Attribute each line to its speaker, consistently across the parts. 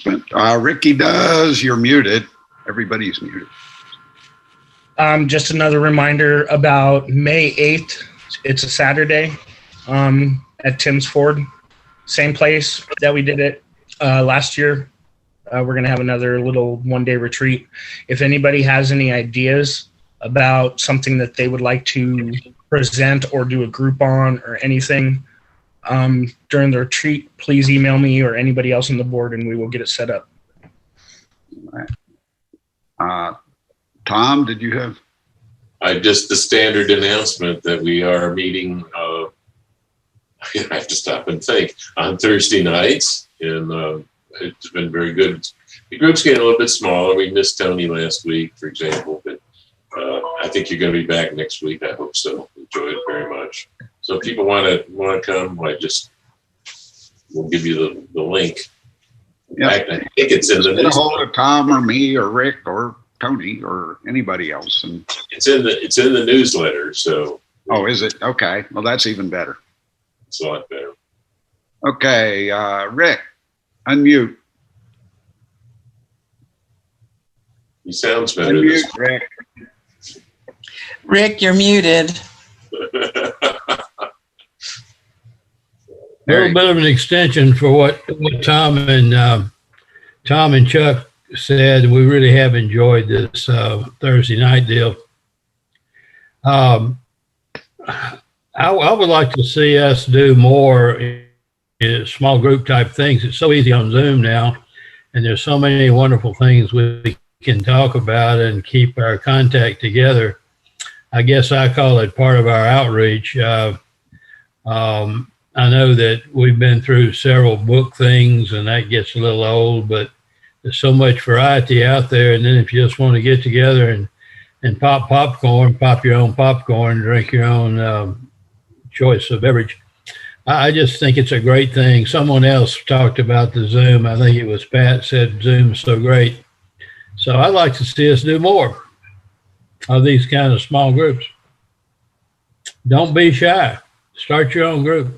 Speaker 1: announcement? Ricky does. You're muted. Everybody's muted.
Speaker 2: Just another reminder about May 8th. It's a Saturday at Tim's Ford. Same place that we did it last year. We're going to have another little one-day retreat. If anybody has any ideas about something that they would like to present or do a group on or anything during the retreat, please email me or anybody else on the board and we will get it set up.
Speaker 1: All right. Tom, did you have?
Speaker 3: Just the standard announcement that we are meeting, I have to stop and think, on Thursday nights, and it's been very good. The group's getting a little bit smaller. We missed Tony last week, for example, but I think you're going to be back next week. I hope so. Enjoy it very much. So if people want to come, we'll give you the link. In fact, I think it's in the
Speaker 1: newsletter. Get a hold of Tom or me or Rick or Tony or anybody else, and
Speaker 3: it's in the newsletter. So.
Speaker 1: Oh, is it? Okay. Well, that's even better.
Speaker 3: It's a lot better.
Speaker 1: Okay, Rick, unmute.
Speaker 3: He sounds better.
Speaker 1: Unmute, Rick.
Speaker 4: Rick, you're muted.
Speaker 5: A little bit of an extension for what Tom and Chuck said. We really have enjoyed this Thursday night deal. I would like to see us do more in small group type things. It's so easy on Zoom now, and there's so many wonderful things we can talk about and keep our contact together. I guess I call it part of our outreach. I know that we've been through several book things and that gets a little old, but there's so much variety out there. And then if you just want to get together and pop popcorn, pop your own popcorn, drink your own choice of beverage, I just think it's a great thing. Someone else talked about the Zoom. I think it was Pat said Zoom is so great. So I'd like to see us do more of these kind of small groups. Don't be shy. Start your own group.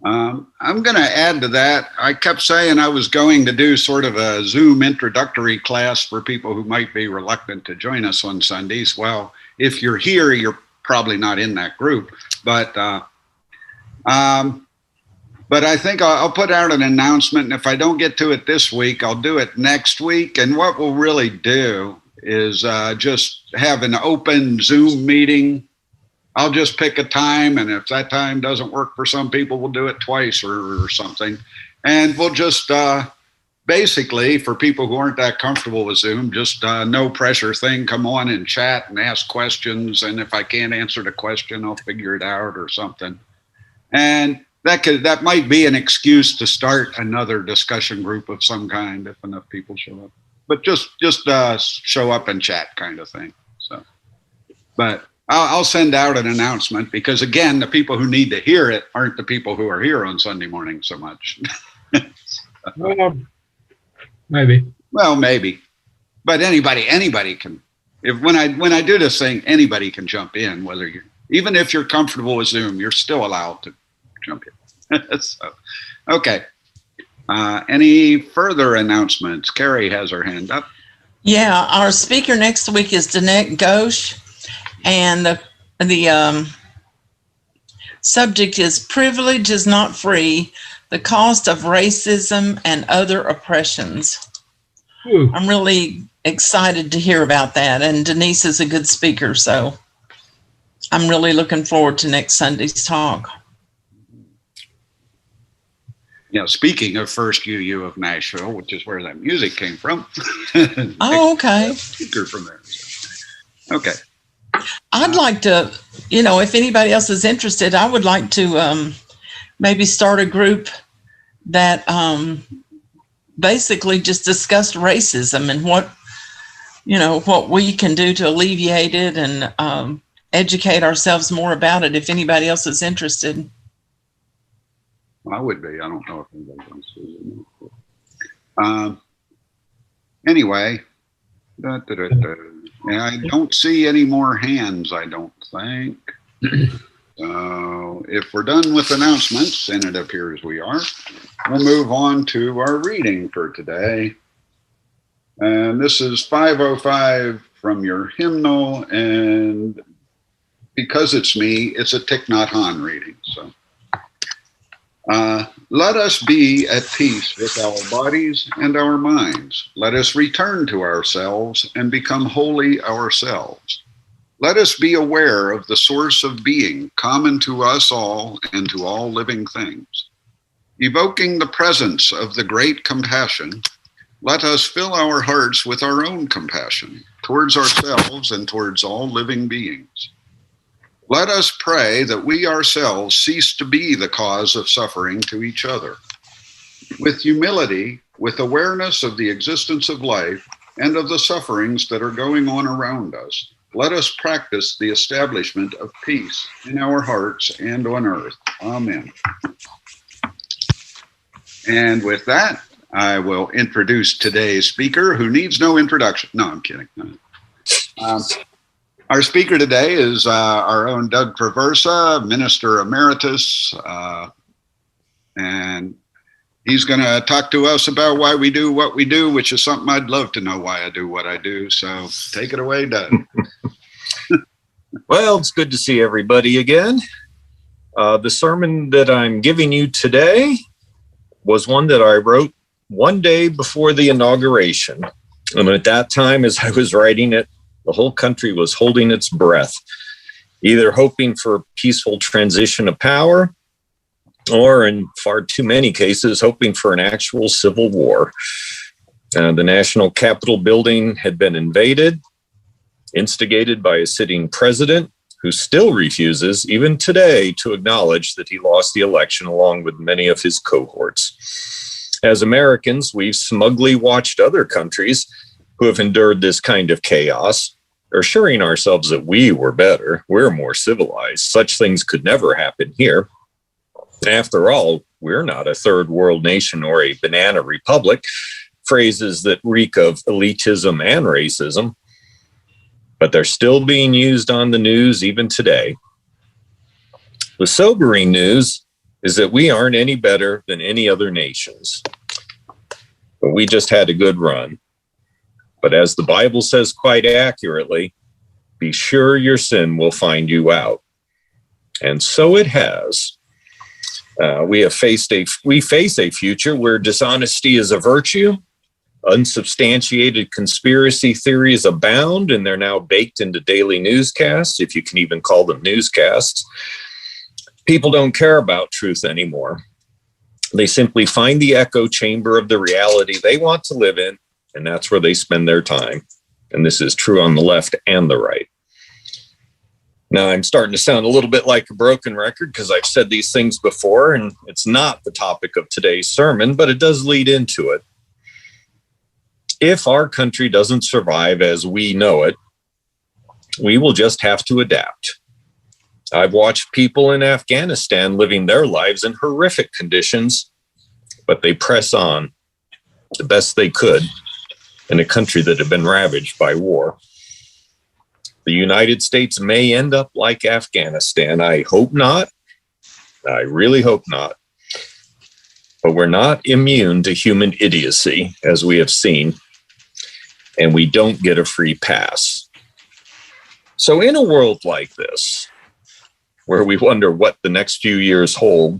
Speaker 1: I'm going to add to that. I kept saying I was going to do sort of a Zoom introductory class for people who might be reluctant to join us on Sundays. Well, if you're here, you're probably not in that group. But I think I'll put out an announcement. And if I don't get to it this week, I'll do it next week. And what we'll really do is just have an open Zoom meeting. I'll just pick a time, and if that time doesn't work for some people, we'll do it twice or something. And we'll just basically, for people who aren't that comfortable with Zoom, just no pressure thing, come on and chat and ask questions. And if I can't answer the question, I'll figure it out or something. And that might be an excuse to start another discussion group of some kind if enough people show up. But just show up and chat kind of thing. So, but I'll send out an announcement because, again, the people who need to hear it aren't the people who are here on Sunday morning so much.
Speaker 5: Well, maybe.
Speaker 1: Well, maybe. But anybody can. When I do this thing, anybody can jump in. Even if you're comfortable with Zoom, you're still allowed to jump in. So, okay. Any further announcements? Carrie has her hand up.
Speaker 4: Yeah, our speaker next week is Danette Ghosh. And the subject is Privilege is Not Free, the Cost of Racism and Other Oppressions.
Speaker 5: Ooh.
Speaker 4: I'm really excited to hear about that. And Denise is a good speaker, so I'm really looking forward to next Sunday's talk.
Speaker 1: Yeah, speaking of First UU of Nashville, which is where that music came from.
Speaker 4: Oh, okay.
Speaker 1: Speaker from there. Okay.
Speaker 4: I'd like to, if anybody else is interested, I would like to maybe start a group that basically just discuss racism and what we can do to alleviate it and educate ourselves more about it if anybody else is interested.
Speaker 1: Well, I would be. I don't know if anybody else is. Anyway. I don't see any more hands, I don't think. So So if we're done with announcements, and it appears we are, we'll move on to our reading for today. And this is 505 from your hymnal, and because it's me, it's a Thich Nhat Hanh reading. So let us be at peace with our bodies and our minds. Let us return to ourselves and become holy ourselves. Let us be aware of the source of being common to us all and to all living things. Evoking the presence of the great compassion, let us fill our hearts with our own compassion towards ourselves and towards all living beings. Let us pray that we ourselves cease to be the cause of suffering to each other. With humility, with awareness of the existence of life and of the sufferings that are going on around us, let us practice the establishment of peace in our hearts and on earth. Amen. And with that, I will introduce today's speaker, who needs no introduction. No, I'm kidding. Our speaker today is our own Doug Traversa, Minister Emeritus, and he's going to talk to us about why we do what we do, which is something I'd love to know why I do what I do. So take it away, Doug.
Speaker 6: Well, it's good to see everybody again. The sermon that I'm giving you today was one that I wrote one day before the inauguration. And at that time, as I was writing it, the whole country was holding its breath, either hoping for a peaceful transition of power or, in far too many cases, hoping for an actual civil war. The National Capitol building had been invaded, instigated by a sitting president who still refuses, even today, to acknowledge that he lost the election along with many of his cohorts. As Americans, we've smugly watched other countries who have endured this kind of chaos, assuring ourselves that we were better, we're more civilized. Such things could never happen here. After all, we're not a third world nation or a banana republic, phrases that reek of elitism and racism, but they're still being used on the news even today. The sobering news is that we aren't any better than any other nations, but we just had a good run. But as the Bible says quite accurately, be sure your sin will find you out. And so it has. We face a future where dishonesty is a virtue, unsubstantiated conspiracy theories abound, and they're now baked into daily newscasts, if you can even call them newscasts. People don't care about truth anymore. They simply find the echo chamber of the reality they want to live in, and that's where they spend their time. And this is true on the left and the right. Now, I'm starting to sound a little bit like a broken record because I've said these things before, and it's not the topic of today's sermon, but it does lead into it. If our country doesn't survive as we know it, we will just have to adapt. I've watched people in Afghanistan living their lives in horrific conditions, but they press on the best they could in a country that had been ravaged by war. The United States may end up like Afghanistan. I hope not. I really hope not. But we're not immune to human idiocy, as we have seen, and we don't get a free pass. So in a world like this, where we wonder what the next few years hold,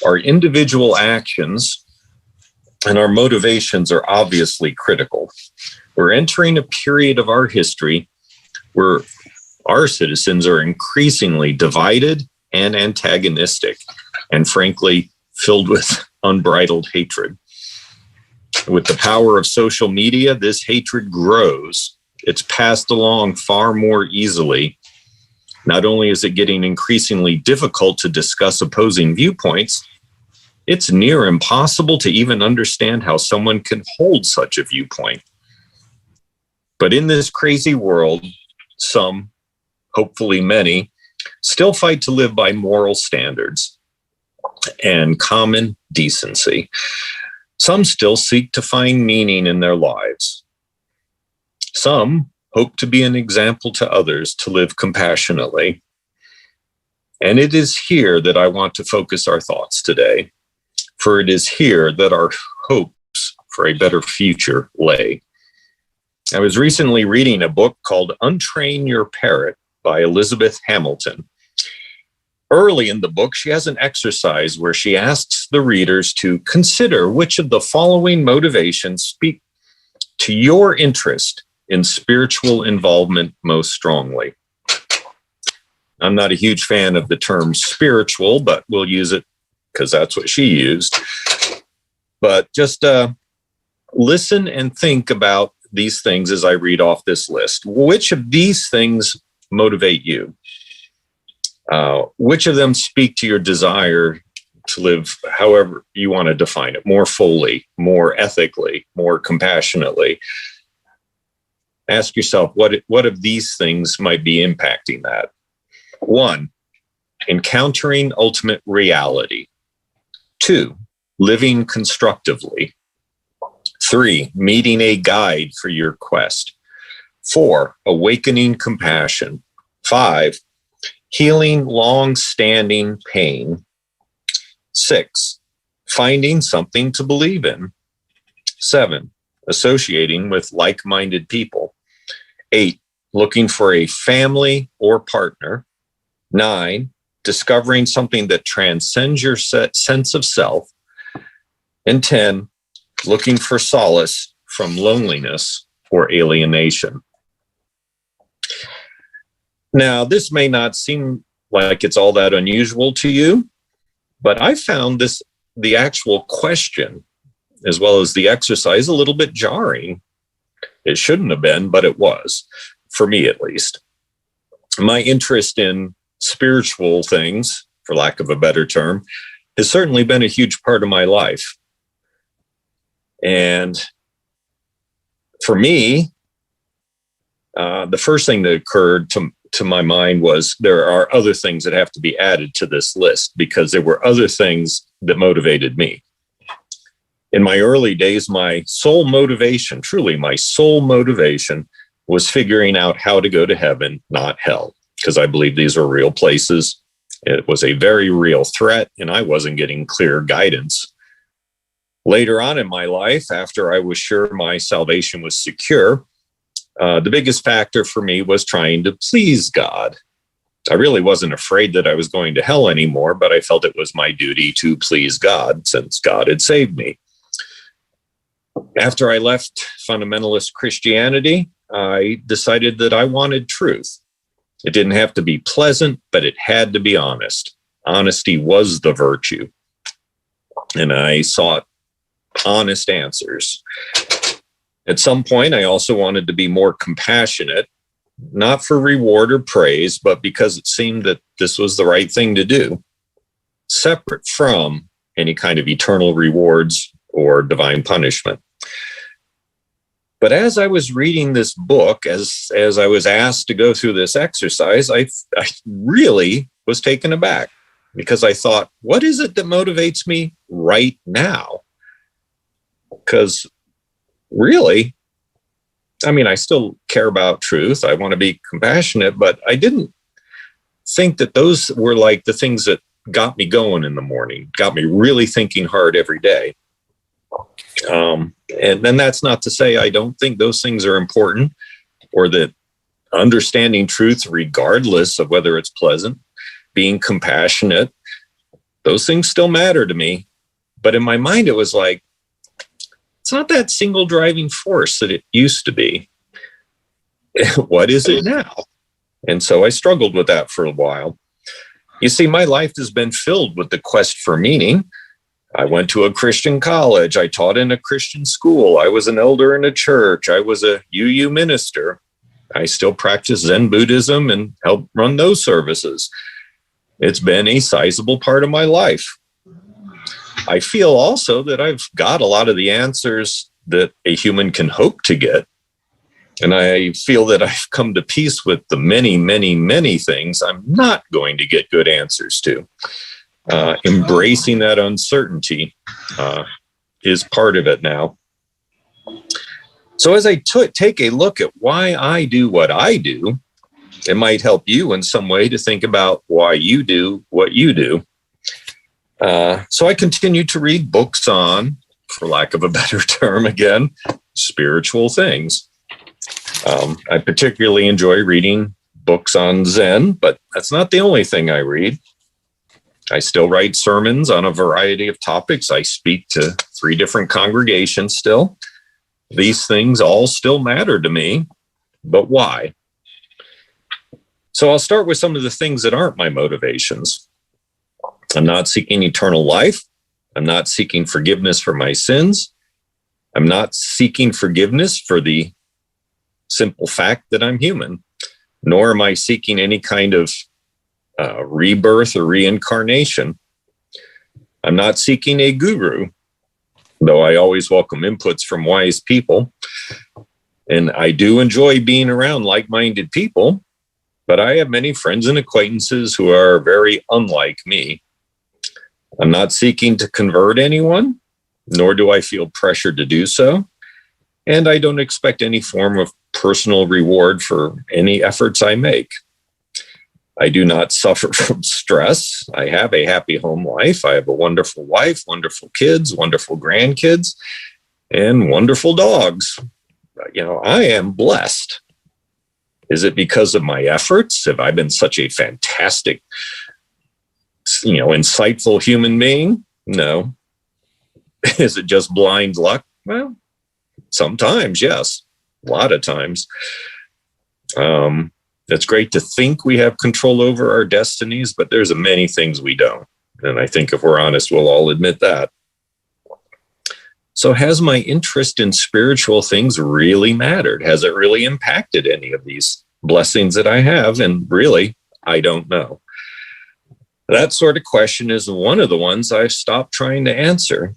Speaker 6: our individual actions and our motivations are obviously critical. We're entering a period of our history where our citizens are increasingly divided and antagonistic, and frankly, filled with unbridled hatred. With the power of social media, this hatred grows. It's passed along far more easily. Not only is it getting increasingly difficult to discuss opposing viewpoints, it's near impossible to even understand how someone can hold such a viewpoint. But in this crazy world, some, hopefully many, still fight to live by moral standards and common decency. Some still seek to find meaning in their lives. Some hope to be an example to others to live compassionately. And it is here that I want to focus our thoughts today, for it is here that our hopes for a better future lay. I was recently reading a book called Untrain Your Parrot by Elizabeth Hamilton. Early in the book, she has an exercise where she asks the readers to consider which of the following motivations speak to your interest in spiritual involvement most strongly. I'm not a huge fan of the term spiritual, but we'll use it because that's what she used. But just listen and think about these things as I read off this list. Which of these things motivate you? Which of them speak to your desire to live however you want to define it, more fully, more ethically, more compassionately? Ask yourself, what of these things might be impacting that? 1, encountering ultimate reality. 2, living constructively. 3, meeting a guide for your quest. 4, awakening compassion. 5, healing long-standing pain. 6, finding something to believe in. 7, associating with like-minded people. 8, looking for a family or partner. 9, discovering something that transcends your sense of self. And 10, looking for solace from loneliness or alienation. Now, this may not seem like it's all that unusual to you, but I found the actual question, as well as the exercise, a little bit jarring. It shouldn't have been, but it was, for me at least. My interest in spiritual things, for lack of a better term, has certainly been a huge part of my life. And for me, the first thing that occurred to my mind was there are other things that have to be added to this list, because there were other things that motivated me. In my early days, my sole motivation, truly my sole motivation, was figuring out how to go to heaven, not hell, because I believe these are real places. It was a very real threat, and I wasn't getting clear guidance. Later on in my life, after I was sure my salvation was secure, the biggest factor for me was trying to please God. I really wasn't afraid that I was going to hell anymore, but I felt it was my duty to please God since God had saved me. After I left fundamentalist Christianity, I decided that I wanted truth. It didn't have to be pleasant, but it had to be honest. Honesty was the virtue. And I sought honest answers. At some point, I also wanted to be more compassionate, not for reward or praise, but because it seemed that this was the right thing to do, separate from any kind of eternal rewards or divine punishment. But as I was reading this book, as I was asked to go through this exercise, I really was taken aback, because I thought, what is it that motivates me right now? Because really, I mean, I still care about truth. I want to be compassionate, but I didn't think that those were like the things that got me going in the morning, got me really thinking hard every day. And then that's not to say I don't think those things are important, or that understanding truth, regardless of whether it's pleasant, being compassionate, those things still matter to me. But in my mind, it was like, it's not that single driving force that it used to be. What is it now? And so I struggled with that for a while. You see, my life has been filled with the quest for meaning. I went to a Christian college. I taught in a Christian school. I was an elder in a church. I was a UU minister. I still practice Zen Buddhism and help run those services. It's been a sizable part of my life. I feel also that I've got a lot of the answers that a human can hope to get. And I feel that I've come to peace with the many, many, many things I'm not going to get good answers to. Embracing that uncertainty is part of it now. So as I take a look at why I do what I do, it might help you in some way to think about why you do what you do. So I continue to read books on, for lack of a better term again, spiritual things. I particularly enjoy reading books on Zen, but that's not the only thing I read. I still write sermons on a variety of topics. I speak to 3 different congregations still. These things all still matter to me, but why? So I'll start with some of the things that aren't my motivations. I'm not seeking eternal life. I'm not seeking forgiveness for my sins. I'm not seeking forgiveness for the simple fact that I'm human, nor am I seeking any kind of rebirth or reincarnation. I'm not seeking a guru, though I always welcome inputs from wise people. And I do enjoy being around like-minded people, but I have many friends and acquaintances who are very unlike me. I'm not seeking to convert anyone, nor do I feel pressured to do so. And I don't expect any form of personal reward for any efforts I make. I do not suffer from stress. I have a happy home life. I have a wonderful wife, wonderful kids, wonderful grandkids, and wonderful dogs. I am blessed. Is it because of my efforts? Have I been such a fantastic, insightful human being? No. Is it just blind luck? Well, sometimes, yes. A lot of times. It's great to think we have control over our destinies, but there's many things we don't. And I think if we're honest, we'll all admit that. So has my interest in spiritual things really mattered? Has it really impacted any of these blessings that I have? And really, I don't know. That sort of question is one of the ones I've stopped trying to answer.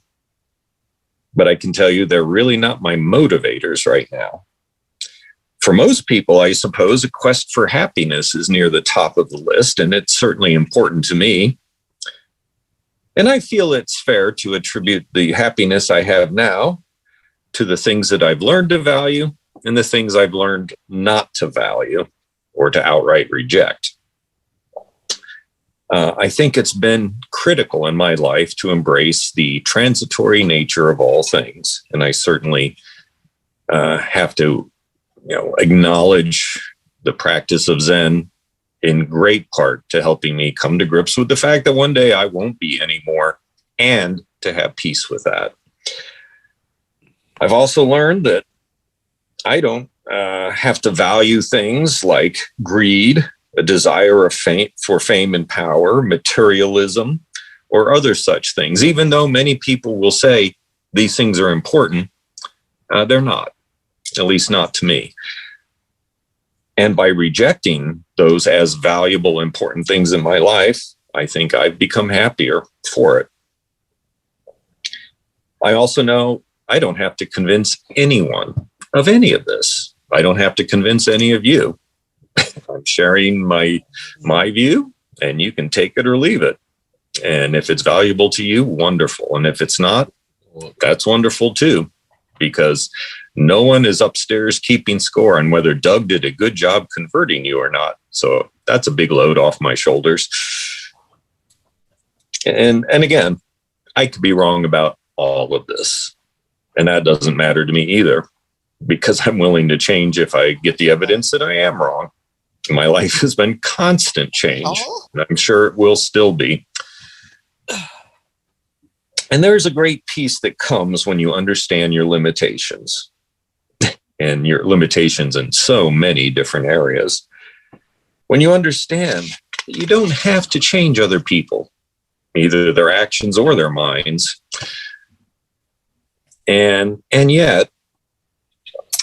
Speaker 6: But I can tell you they're really not my motivators right now. For most people, I suppose a quest for happiness is near the top of the list, and it's certainly important to me. And I feel it's fair to attribute the happiness I have now to the things that I've learned to value and the things I've learned not to value or to outright reject. I think it's been critical in my life to embrace the transitory nature of all things. And I certainly have to acknowledge the practice of Zen in great part to helping me come to grips with the fact that one day I won't be anymore, and to have peace with that. I've also learned that I don't have to value things like greed, a desire for fame and power, materialism, or other such things. Even though many people will say these things are important, they're not. At least not to me. And by rejecting those as valuable, important things in my life, I think I've become happier for it. I also know I don't have to convince anyone of any of this. I don't have to convince any of you. I'm sharing my view, and you can take it or leave it. And if it's valuable to you, wonderful. And if it's not, that's wonderful too, because no one is upstairs keeping score on whether Doug did a good job converting you or not. So that's a big load off my shoulders. And again, I could be wrong about all of this. And that doesn't matter to me either, because I'm willing to change if I get the evidence that I am wrong. My life has been constant change, and I'm sure it will still be. And there's a great peace that comes when you understand your limitations. And your limitations in so many different areas. When you understand that you don't have to change other people, either their actions or their minds. And yet,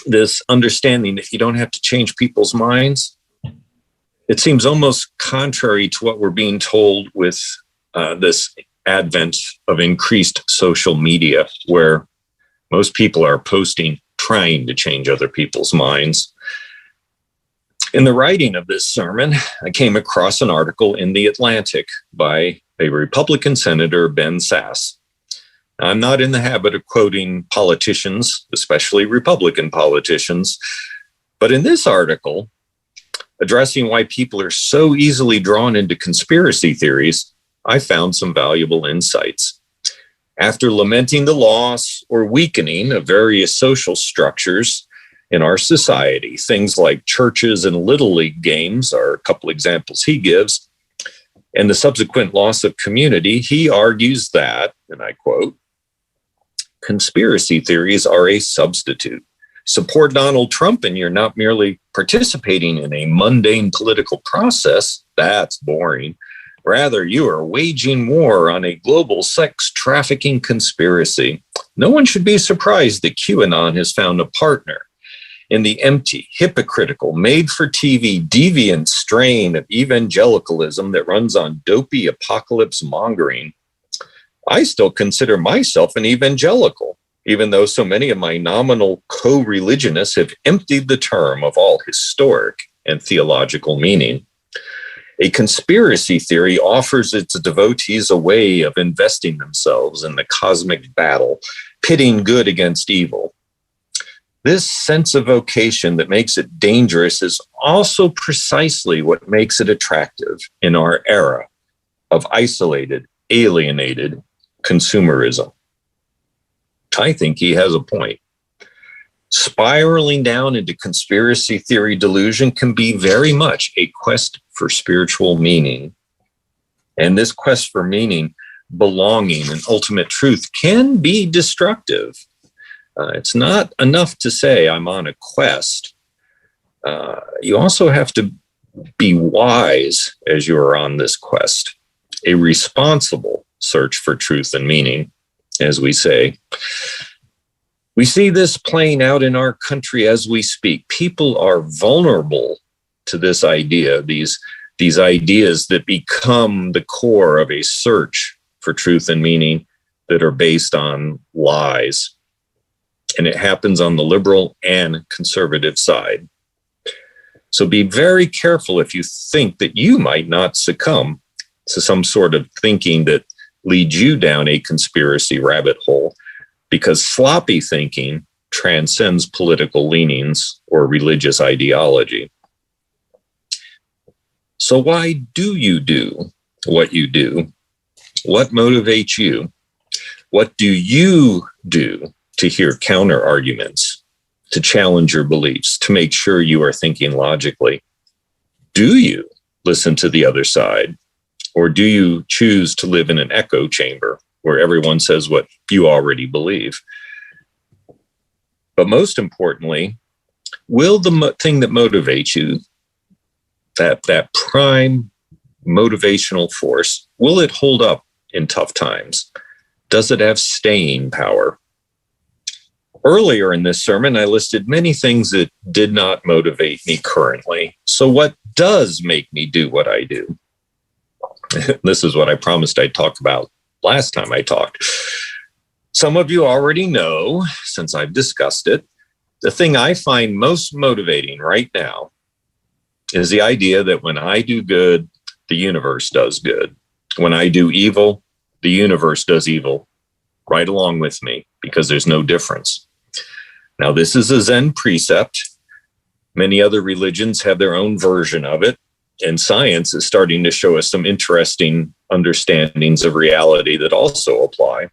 Speaker 6: this understanding that you don't have to change people's minds, it seems almost contrary to what we're being told with this advent of increased social media, where most people are posting trying to change other people's minds. In the writing of this sermon, I came across an article in The Atlantic by a Republican Senator, Ben Sasse. I'm not in the habit of quoting politicians, especially Republican politicians, but in this article, addressing why people are so easily drawn into conspiracy theories, I found some valuable insights. After lamenting the loss or weakening of various social structures in our society, things like churches and Little League games are a couple examples he gives, and the subsequent loss of community, he argues that, and I quote, conspiracy theories are a substitute. Support Donald Trump and you're not merely participating in a mundane political process. That's boring. Rather, you are waging war on a global sex trafficking conspiracy. No one should be surprised that QAnon has found a partner in the empty, hypocritical, made-for-TV, deviant strain of evangelicalism that runs on dopey apocalypse mongering. I still consider myself an evangelical, even though so many of my nominal co-religionists have emptied the term of all historic and theological meaning. A conspiracy theory offers its devotees a way of investing themselves in the cosmic battle, pitting good against evil. This sense of vocation that makes it dangerous is also precisely what makes it attractive in our era of isolated, alienated consumerism. I think he has a point. Spiraling down into conspiracy theory delusion can be very much a quest for spiritual meaning. And this quest for meaning, belonging, and ultimate truth can be destructive. It's not enough to say I'm on a quest. You also have to be wise as you are on this quest, a responsible search for truth and meaning, as we say. We see this playing out in our country as we speak. People are vulnerable to this idea, these ideas that become the core of a search for truth and meaning that are based on lies. And it happens on the liberal and conservative side. So be very careful if you think that you might not succumb to some sort of thinking that leads you down a conspiracy rabbit hole, because sloppy thinking transcends political leanings or religious ideology. So why do you do what you do? What motivates you? What do you do to hear counter arguments, to challenge your beliefs, to make sure you are thinking logically? Do you listen to the other side? Or do you choose to live in an echo chamber where everyone says what you already believe? But most importantly, will the thing that motivates you, that prime motivational force, will it hold up in tough times? Does it have staying power? Earlier in this sermon, I listed many things that did not motivate me currently. So what does make me do what I do? This is what I promised I'd talk about last time I talked. Some of you already know, since I've discussed it, the thing I find most motivating right now is the idea that when I do good, the universe does good. When I do evil, the universe does evil right along with me, because there's no difference. Now, this is a Zen precept. Many other religions have their own version of it. And science is starting to show us some interesting understandings of reality that also apply.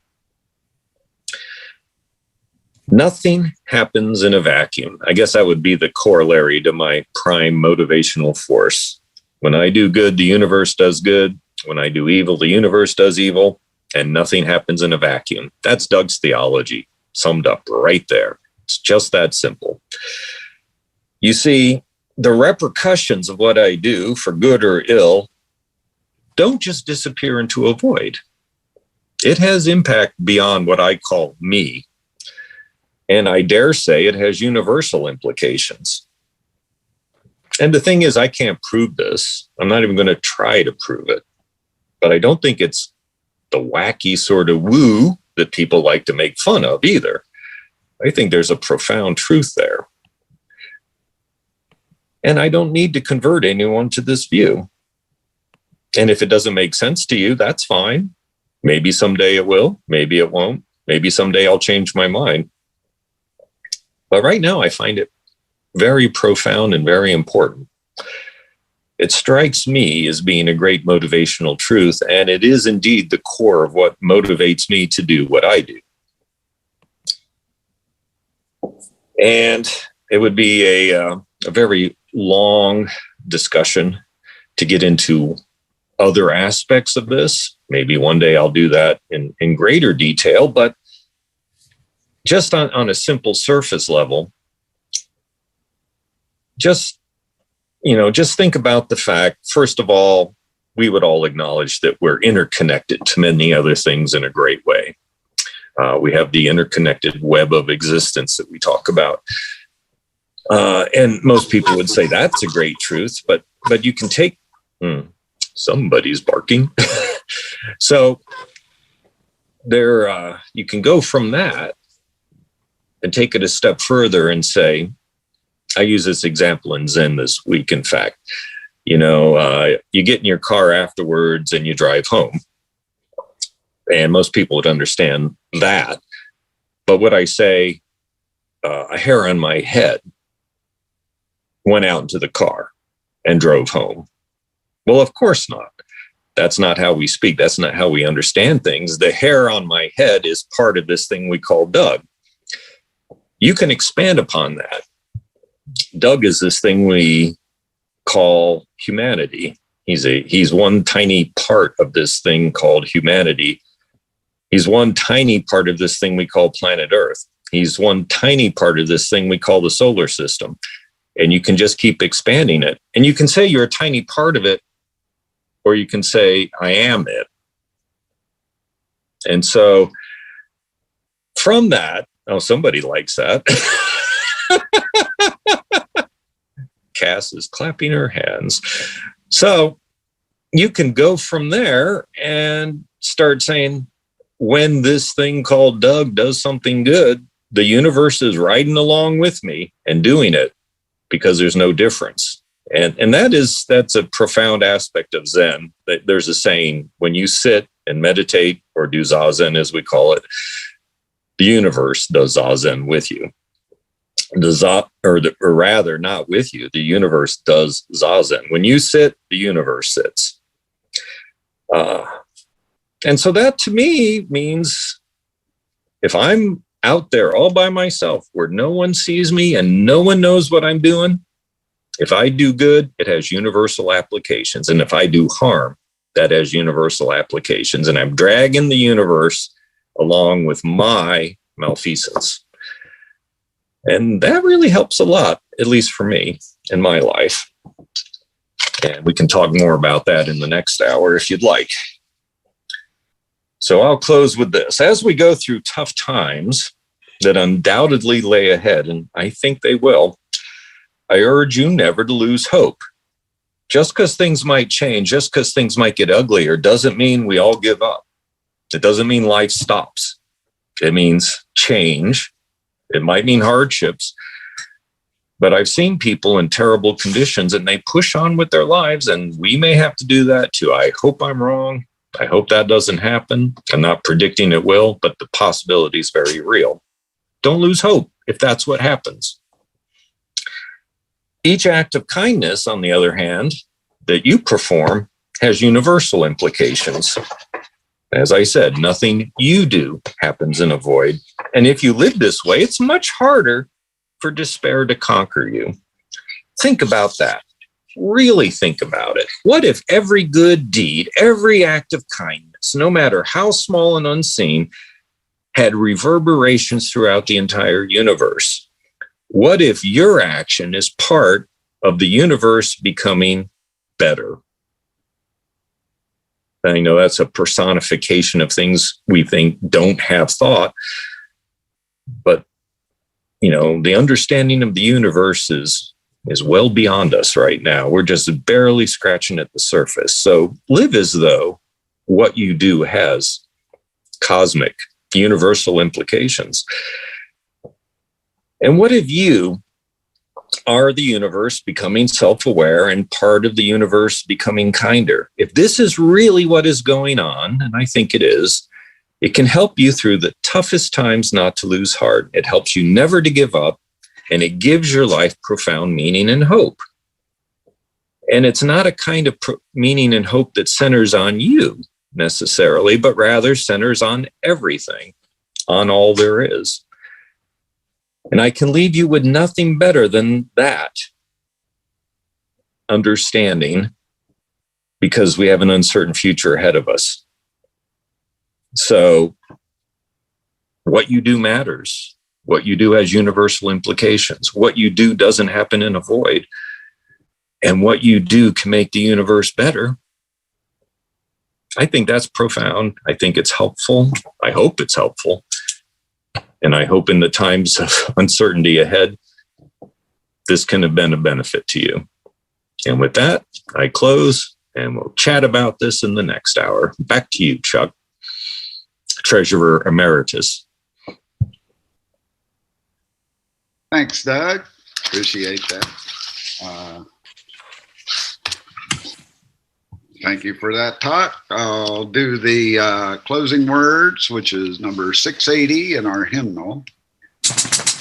Speaker 6: Nothing happens in a vacuum. I guess that would be the corollary to my prime motivational force. When I do good, the universe does good. When I do evil, the universe does evil. And nothing happens in a vacuum. That's Doug's theology, summed up right there. It's just that simple. You see, the repercussions of what I do, for good or ill, don't just disappear into a void. It has impact beyond what I call me. And I dare say it has universal implications. And the thing is, I can't prove this. I'm not even going to try to prove it. But I don't think it's the wacky sort of woo that people like to make fun of either. I think there's a profound truth there. And I don't need to convert anyone to this view. And if it doesn't make sense to you, that's fine. Maybe someday it will. Maybe it won't. Maybe someday I'll change my mind. But right now, I find it very profound and very important. it strikes me as being a great motivational truth, and it is indeed the core of what motivates me to do what I do. And it would be a very long discussion to get into other aspects of this. Maybe one day I'll do that in greater detail, but just on a simple surface level, just think about the fact, first of all, we would all acknowledge that we're interconnected to many other things in a great way. We have the interconnected web of existence that we talk about. And most people would say that's a great truth, but you can take, somebody's barking. So you can go from that and take it a step further and say, I use this example in Zen this week, in fact. You get in your car afterwards and you drive home. And most people would understand that. But would I say a hair on my head went out into the car and drove home? Well, of course not. That's not how we speak. That's not how we understand things. The hair on my head is part of this thing we call Doug. You can expand upon that. Doug is this thing we call humanity. He's one tiny part of this thing called humanity. He's one tiny part of this thing we call planet Earth. He's one tiny part of this thing we call the solar system. And you can just keep expanding it. And you can say you're a tiny part of it, or you can say, I am it. And so from that, somebody likes that. Cass is clapping her hands. So you can go from there and start saying, when this thing called Doug does something good, the universe is riding along with me and doing it because there's no difference. And that's a profound aspect of Zen. There's a saying, when you sit and meditate or do Zazen, as we call it, the universe does Zazen with you. Or rather, not with you. The universe does Zazen. When you sit, the universe sits. And so that to me means if I'm out there all by myself where no one sees me and no one knows what I'm doing, if I do good, it has universal applications. And if I do harm, that has universal applications. And I'm dragging the universe along with my malfeasance. And that really helps a lot, at least for me in my life. And we can talk more about that in the next hour if you'd like. So I'll close with this. As we go through tough times that undoubtedly lay ahead, and I think they will, I urge you never to lose hope. Just because things might change, just because things might get uglier, doesn't mean we all give up. It doesn't mean life stops. It means change. It might mean hardships. But I've seen people in terrible conditions and they push on with their lives, and we may have to do that too. I hope I'm wrong. I hope that doesn't happen. I'm not predicting it will, but the possibility is very real. Don't lose hope if that's what happens. Each act of kindness, on the other hand, that you perform has universal implications. As I said, nothing you do happens in a void. And if you live this way, it's much harder for despair to conquer you. Think about that. Really think about it. What if every good deed, every act of kindness, no matter how small and unseen, had reverberations throughout the entire universe? What if your action is part of the universe becoming better? I know that's a personification of things we think don't have thought, but the understanding of the universe is well beyond us right now. We're just barely scratching at the surface. So live as though what you do has cosmic, universal implications. And what if you are the universe becoming self-aware and part of the universe becoming kinder? If this is really what is going on, and I think it is, it can help you through the toughest times not to lose heart. It helps you never to give up, and it gives your life profound meaning and hope. And it's not a kind of meaning and hope that centers on you necessarily, but rather centers on everything, on all there is. And I can leave you with nothing better than that understanding, because we have an uncertain future ahead of us. So what you do matters. What you do has universal implications. What you do doesn't happen in a void. And what you do can make the universe better. I think that's profound. I think it's helpful. I hope it's helpful. And I hope in the times of uncertainty ahead, this can have been a benefit to you. And with that, I close, and we'll chat about this in the next hour. Back to you, Chuck, Treasurer Emeritus.
Speaker 1: Thanks, Doug. Appreciate that. Thank you for that talk. I'll do the closing words, which is number 680 in our hymnal.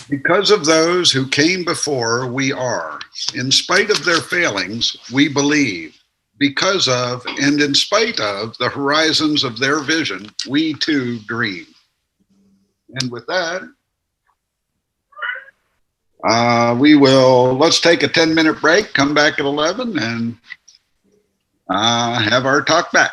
Speaker 1: Because of those who came before, we are. In spite of their failings, we believe. Because of and in spite of the horizons of their vision, we too dream. And with that, let's take a 10-minute break, come back at 11, and have our talk back.